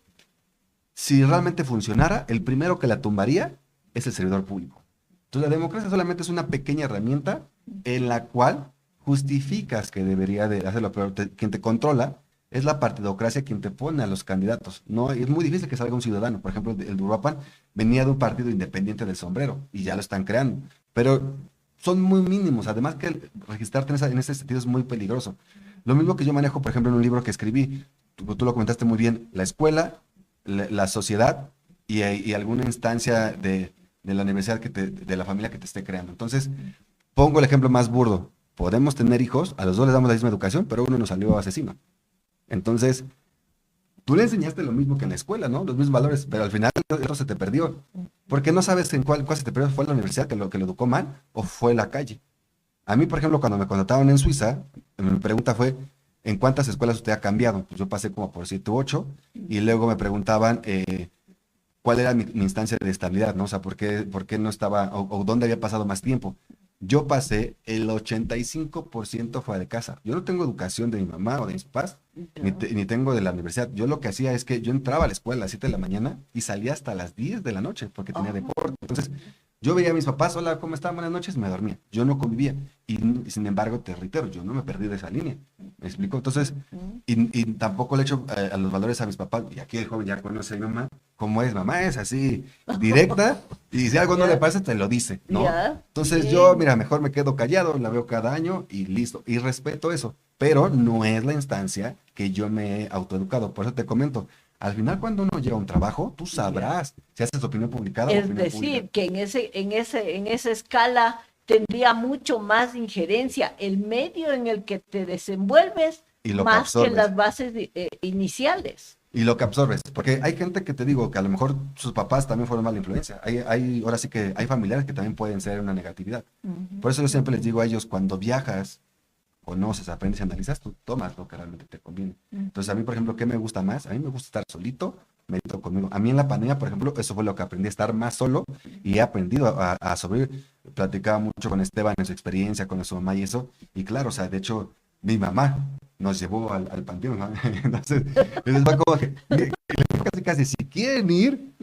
si realmente funcionara, el primero que la tumbaría es el servidor público. Entonces, la democracia solamente es una pequeña herramienta en la cual justificas que debería de hacerlo, pero quien te controla es la partidocracia quien te pone a los candidatos. No, es muy difícil que salga un ciudadano. Por ejemplo, el de Uruapan venía de un partido independiente del Sombrero y ya lo están creando. Pero son muy mínimos. Además que registrarte en ese sentido es muy peligroso. Lo mismo que yo manejo, por ejemplo, en un libro que escribí, tú lo comentaste muy bien, la escuela, la sociedad y alguna instancia de la universidad, de la familia que te esté creando. Entonces, pongo el ejemplo más burdo. Podemos tener hijos, a los dos les damos la misma educación, pero uno nos salió asesino. Entonces, tú le enseñaste lo mismo que en la escuela, ¿no? Los mismos valores, pero al final eso se te perdió. Porque no sabes en cuál se te perdió. ¿Fue la universidad que lo educó mal o fue la calle? A mí, por ejemplo, cuando me contrataron en Suiza, mi pregunta fue, ¿en cuántas escuelas usted ha cambiado? Pues yo pasé como por 7 u 8, y luego me preguntaban cuál era mi instancia de estabilidad, ¿no? O sea, ¿por qué no estaba, o dónde había pasado más tiempo? Yo pasé el 85% fuera de casa. Yo no tengo educación de mi mamá o de mis papás, ni tengo de la universidad. Yo lo que hacía es que yo entraba a la escuela a las 7 de la mañana y salía hasta las 10 de la noche porque tenía deporte. Entonces, yo veía a mis papás, hola, ¿cómo están? Buenas noches, me dormía. Yo no convivía. Y sin embargo, te reitero, yo no me perdí de esa línea. ¿Me explico? Entonces, y tampoco le echo a los valores a mis papás. Y aquí el joven ya conoce a mi mamá. ¿Cómo es? Mamá es así, directa. Y si algo no le pasa, te lo dice, ¿no? Entonces yo, mira, mejor me quedo callado, la veo cada año y listo. Y respeto eso. Pero no es la instancia que yo me he autoeducado. Por eso te comento. Al final, cuando uno llega a un trabajo, tú sabrás si haces opinión publicada o Es opinión decir, pública. que en esa escala tendría mucho más injerencia el medio en el que te desenvuelves Y lo que más que absorbes. las bases iniciales. Y lo que absorbes, porque hay gente que te digo que a lo mejor sus papás también fueron mala influencia. Ahora sí que hay familiares que también pueden ser una negatividad. Por eso yo siempre les digo a ellos, cuando viajas, conoces, aprendes y analizas, tú tomas lo que realmente te conviene. Entonces, a mí, por ejemplo, ¿qué me gusta más? A mí me gusta estar solito, medito conmigo. A mí en la pandemia, por ejemplo, eso fue lo que aprendí, a estar más solo y he aprendido a sobrevivir. Platicaba mucho con Esteban en su experiencia, con su mamá y eso. Y claro, o sea, de hecho, mi mamá nos llevó al panteón, ¿no? Entonces va como que casi, si quieren ir,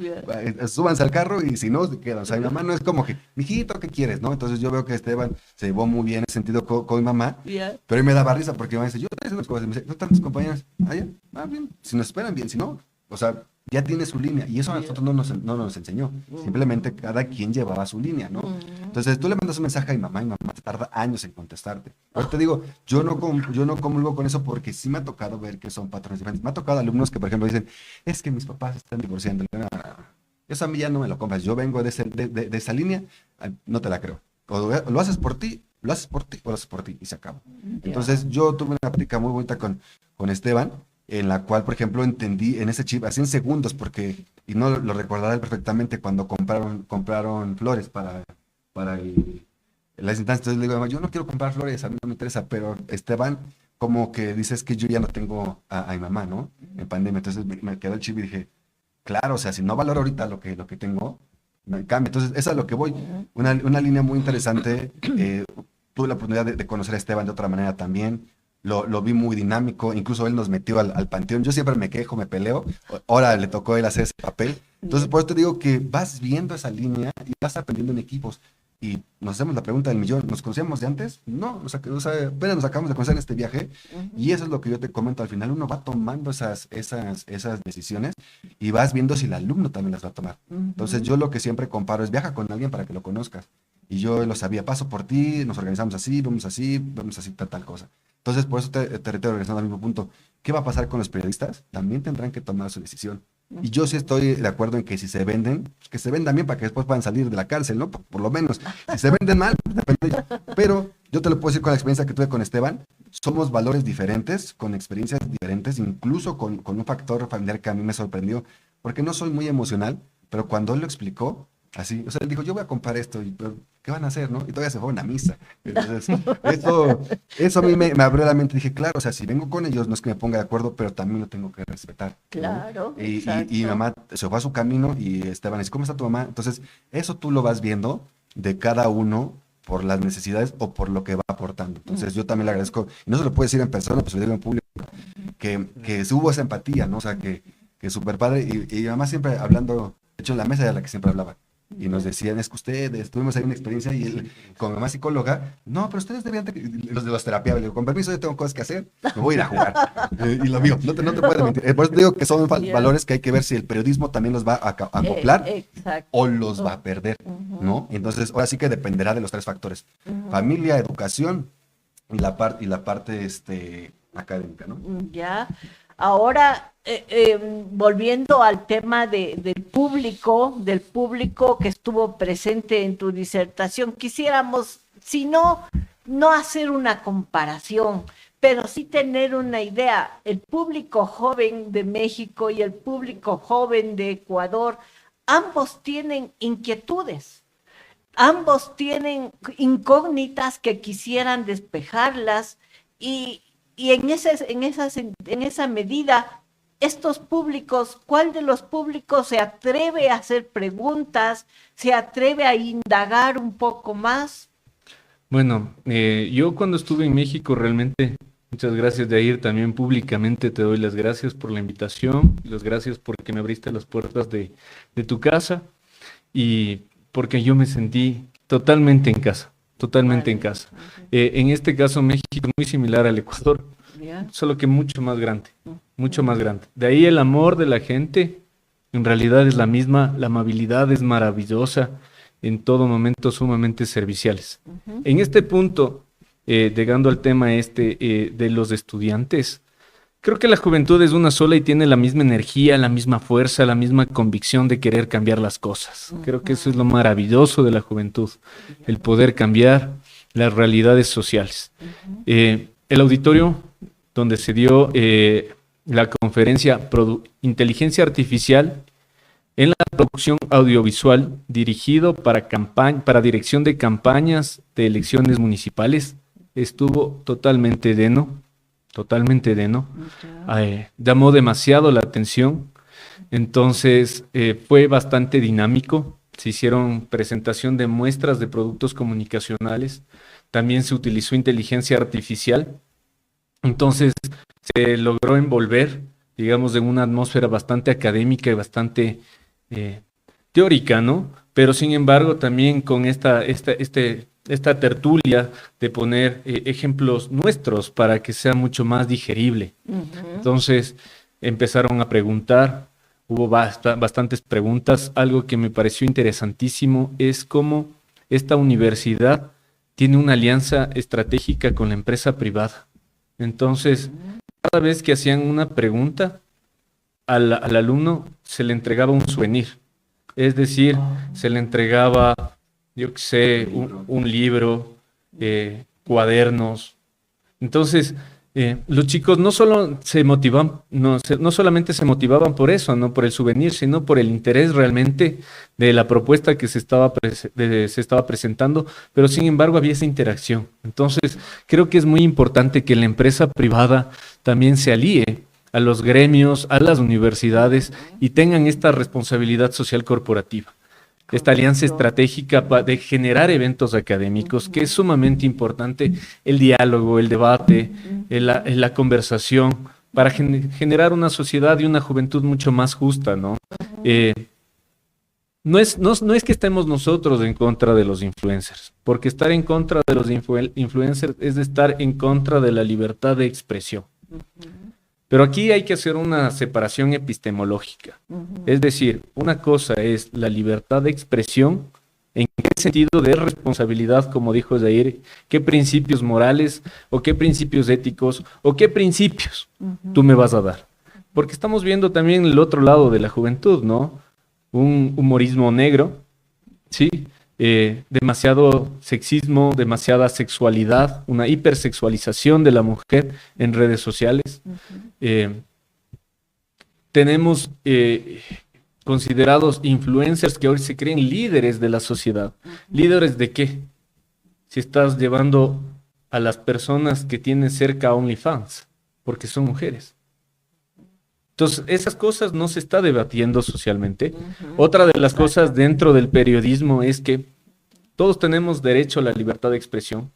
súbanse al carro y si no, se quedan. O sea, mi mamá no es como que, mijito, ¿qué quieres? ¿No? Entonces yo veo que Esteban se llevó muy bien en ese sentido con mi mamá, pero él me daba risa porque mi mamá dice, yo estoy haciendo las cosas, y me dice, ¿no están tus compañeras? Ah, ya, bien, si nos esperan bien, si no, o sea, ya tiene su línea, y eso a nosotros no nos enseñó, simplemente cada quien llevaba su línea, ¿no? Entonces tú le mandas un mensaje a mi mamá y mamá te tarda años en contestarte. Pero te digo, yo no comulgo con eso porque sí me ha tocado ver que son patrones diferentes. Me ha tocado alumnos que, por ejemplo, dicen, es que mis papás están divorciando. No, eso a mí ya no me lo compras, yo vengo de esa línea, no te la creo. O lo haces por ti, o lo haces por ti, y se acaba. Entonces yo tuve una plática muy bonita con Esteban, en la cual, por ejemplo, entendí en ese chip, así en segundos, porque, y no lo recordará él perfectamente, cuando compraron flores para las instancias. Entonces le digo, yo no quiero comprar flores, a mí no me interesa, pero Esteban como que dice, es que yo ya no tengo a mi mamá, ¿no? En pandemia. Entonces me quedó el chip y dije, claro, o sea, si no valoro ahorita lo que tengo, no hay cambio. Entonces, esa es a lo que voy. Una línea muy interesante. Tuve la oportunidad de conocer a Esteban de otra manera también. Lo vi muy dinámico, incluso él nos metió al panteón. Yo siempre me quejo, me peleo. Ahora le tocó a él hacer ese papel. Entonces, por eso te digo que vas viendo esa línea y vas aprendiendo en equipos. Y nos hacemos la pregunta del millón, ¿nos conocíamos de antes? No, o sea, apenas nos acabamos de conocer en este viaje. Y eso es lo que yo te comento. Al final uno va tomando esas decisiones y vas viendo si el alumno también las va a tomar. Entonces, yo lo que siempre comparo es viaja con alguien para que lo conozcas. Y yo lo sabía, paso por ti, nos organizamos así, vamos así, tal cosa. Entonces, por eso te reitero, regresando al mismo punto, ¿qué va a pasar con los periodistas? También tendrán que tomar su decisión. Y yo sí estoy de acuerdo en que si se venden, pues que se vendan bien para que después puedan salir de la cárcel, ¿no? Por lo menos. Si se venden mal, pues depende de ellos. Pero yo te lo puedo decir con la experiencia que tuve con Esteban, somos valores diferentes, con experiencias diferentes, incluso con un factor familiar que a mí me sorprendió, porque no soy muy emocional, pero cuando él lo explicó, Así, o sea, él dijo, yo voy a comprar esto, pero ¿qué van a hacer, no? Y todavía se fueron a misa. Entonces, eso a mí me abrió la mente. Dije, claro, o sea, si vengo con ellos, no es que me ponga de acuerdo, pero también lo tengo que respetar, ¿no? Claro, Y exacto. mi mamá se fue a su camino y Esteban dice, ¿cómo está tu mamá? Entonces, eso tú lo vas viendo de cada uno por las necesidades o por lo que va aportando. Entonces, yo también le agradezco, y no se lo puedo decir en persona, pues lo digo en público, que hubo esa empatía, ¿no? O sea, que súper padre. Y mi mamá siempre hablando, de hecho, en la mesa de la que siempre hablaba. Y nos decían, es que ustedes, tuvimos ahí una experiencia y él, como mamá psicóloga, no, pero ustedes deberían, los de los terapiables, le digo, con permiso, yo tengo cosas que hacer, me voy a ir a jugar. Y lo vio, no te puedes mentir. Por eso digo que son valores que hay que ver si el periodismo también los va a acoplar Exacto. o los va a perder, ¿no? Entonces, ahora sí que dependerá de los 3 factores. Familia, educación y la parte académica, ¿no? Ya. Ahora, volviendo al tema del público que estuvo presente en tu disertación, quisiéramos, si no hacer una comparación, pero sí tener una idea. El público joven de México y el público joven de Ecuador, ambos tienen inquietudes. Ambos tienen incógnitas que quisieran despejarlas y en esa medida, estos públicos, ¿cuál de los públicos se atreve a hacer preguntas, se atreve a indagar un poco más? Bueno, yo cuando estuve en México realmente, muchas gracias Jair, también públicamente te doy las gracias por la invitación, las gracias porque me abriste las puertas de tu casa y porque yo me sentí totalmente en casa, totalmente en casa. En este caso México es muy similar al Ecuador, solo que mucho más grande, mucho más grande. De ahí el amor de la gente en realidad es la misma, la amabilidad es maravillosa, en todo momento sumamente serviciales. En este punto, llegando al tema de los estudiantes, creo que la juventud es una sola y tiene la misma energía, la misma fuerza, la misma convicción de querer cambiar las cosas. Creo que eso es lo maravilloso de la juventud, el poder cambiar las realidades sociales. El auditorio donde se dio la conferencia Inteligencia Artificial en la producción audiovisual dirigido para dirección de campañas de elecciones municipales, estuvo totalmente lleno. Llamó demasiado la atención, entonces fue bastante dinámico. Se hicieron presentación de muestras de productos comunicacionales, también se utilizó inteligencia artificial, entonces se logró envolver, digamos, en una atmósfera bastante académica y bastante teórica, ¿no? Pero sin embargo también con esta tertulia de poner ejemplos nuestros para que sea mucho más digerible. Entonces empezaron a preguntar, hubo bastantes preguntas. Algo que me pareció interesantísimo es cómo esta universidad tiene una alianza estratégica con la empresa privada. Entonces, cada vez que hacían una pregunta, al alumno se le entregaba un souvenir. Es decir, se le entregaba, yo qué sé, un libro, cuadernos. Entonces, los chicos no solo se motivaban, no solamente se motivaban por eso, no por el souvenir, sino por el interés realmente de la propuesta que se estaba presentando, pero sin embargo había esa interacción. Entonces, creo que es muy importante que la empresa privada también se alíe a los gremios, a las universidades y tengan esta responsabilidad social corporativa. Esta alianza estratégica de generar eventos académicos, que es sumamente importante, el diálogo, el debate, la conversación, para generar una sociedad y una juventud mucho más justa, ¿no? No es que estemos nosotros en contra de los influencers, porque estar en contra de los influencers es de estar en contra de la libertad de expresión. Pero aquí hay que hacer una separación epistemológica. Es decir, una cosa es la libertad de expresión, en qué sentido de responsabilidad, como dijo Jair, qué principios morales o qué principios éticos o qué principios tú me vas a dar. Porque estamos viendo también el otro lado de la juventud, ¿no? Un humorismo negro, ¿sí? Demasiado sexismo, demasiada sexualidad, una hipersexualización de la mujer en redes sociales. Tenemos considerados influencers que hoy se creen líderes de la sociedad. ¿Líderes de qué? Si estás llevando a las personas que tienen cerca a OnlyFans, porque son mujeres. Entonces, esas cosas no se está debatiendo socialmente. Otra de las cosas dentro del periodismo es que todos tenemos derecho a la libertad de expresión.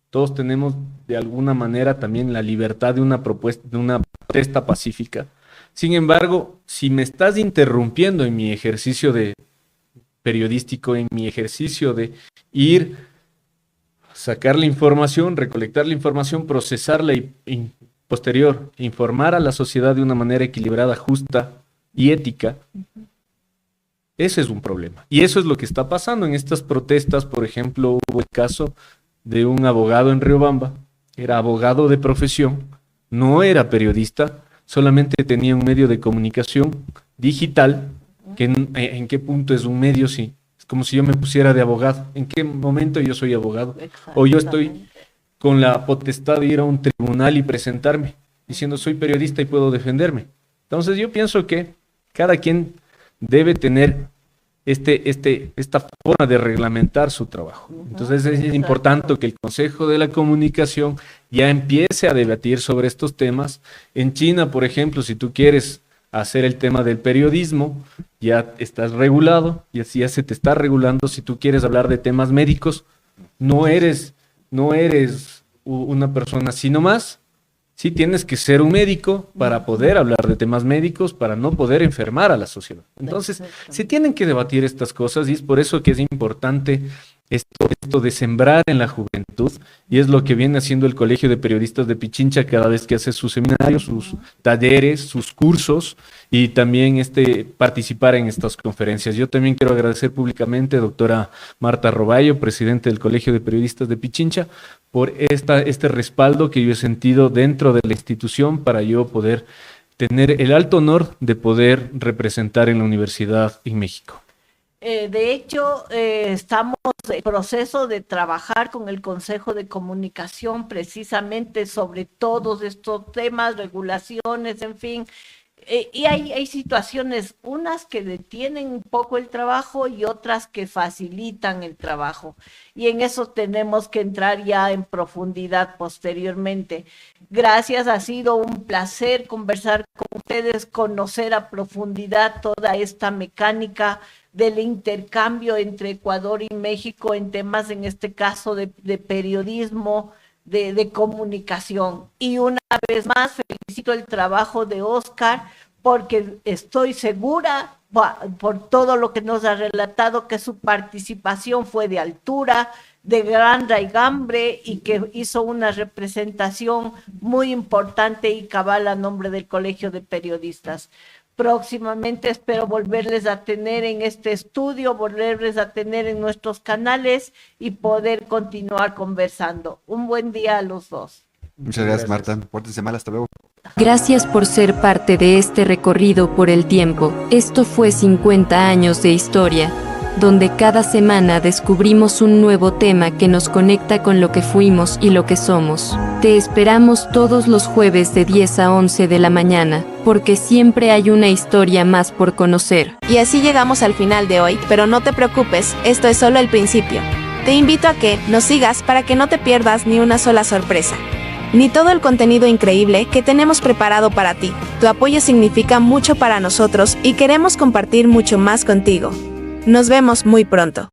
Todos tenemos de alguna manera también la libertad de una propuesta, de una protesta pacífica. Sin embargo, si me estás interrumpiendo en mi ejercicio de periodístico, en mi ejercicio de ir, sacar la información, recolectar la información, procesarla y posterior, informar a la sociedad de una manera equilibrada, justa y ética, ese es un problema. Y eso es lo que está pasando en estas protestas. Por ejemplo, hubo el caso de un abogado en Riobamba, era abogado de profesión, no era periodista, solamente tenía un medio de comunicación digital, que en qué punto es un medio, sí. Es como si yo me pusiera de abogado. ¿En qué momento yo soy abogado? O yo estoy con la potestad de ir a un tribunal y presentarme, diciendo soy periodista y puedo defenderme. Entonces yo pienso que cada quien debe tener esta forma de reglamentar su trabajo. Entonces es importante que el Consejo de la Comunicación ya empiece a debatir sobre estos temas. En China, por ejemplo, si tú quieres hacer el tema del periodismo, ya estás regulado, y así ya se te está regulando. Si tú quieres hablar de temas médicos, no eres una persona así nomás. Sí tienes que ser un médico para poder hablar de temas médicos, para no poder enfermar a la sociedad. Entonces, se tienen que debatir estas cosas y es por eso que es importante esto de sembrar en la juventud, y es lo que viene haciendo el Colegio de Periodistas de Pichincha cada vez que hace sus seminarios, sus talleres, sus cursos, y también participar en estas conferencias. Yo también quiero agradecer públicamente a doctora Marta Roballo, presidente del Colegio de Periodistas de Pichincha, por este respaldo que yo he sentido dentro de la institución para yo poder tener el alto honor de poder representar en la universidad en México. De hecho, estamos en proceso de trabajar con el Consejo de Comunicación precisamente sobre todos estos temas, regulaciones, en fin. Y hay situaciones, unas que detienen un poco el trabajo y otras que facilitan el trabajo. Y en eso tenemos que entrar ya en profundidad posteriormente. Gracias, ha sido un placer conversar con ustedes, conocer a profundidad toda esta mecánica del intercambio entre Ecuador y México en temas, en este caso, de periodismo, de comunicación. Y una vez más felicito el trabajo de Oscar, porque estoy segura, por todo lo que nos ha relatado, que su participación fue de altura, de gran raigambre, y que hizo una representación muy importante y cabal a nombre del Colegio de Periodistas. Próximamente espero volverles a tener en este estudio, volverles a tener en nuestros canales y poder continuar conversando. Un buen día a los dos. Muchas gracias, Marta. Pórtense mal, hasta luego. Gracias por ser parte de este recorrido por el tiempo. Esto fue 50 años de historia, donde cada semana descubrimos un nuevo tema que nos conecta con lo que fuimos y lo que somos. Te esperamos todos los jueves de 10 a 11 de la mañana, porque siempre hay una historia más por conocer. Y así llegamos al final de hoy, pero no te preocupes, esto es solo el principio. Te invito a que nos sigas para que no te pierdas ni una sola sorpresa, ni todo el contenido increíble que tenemos preparado para ti. Tu apoyo significa mucho para nosotros y queremos compartir mucho más contigo. Nos vemos muy pronto.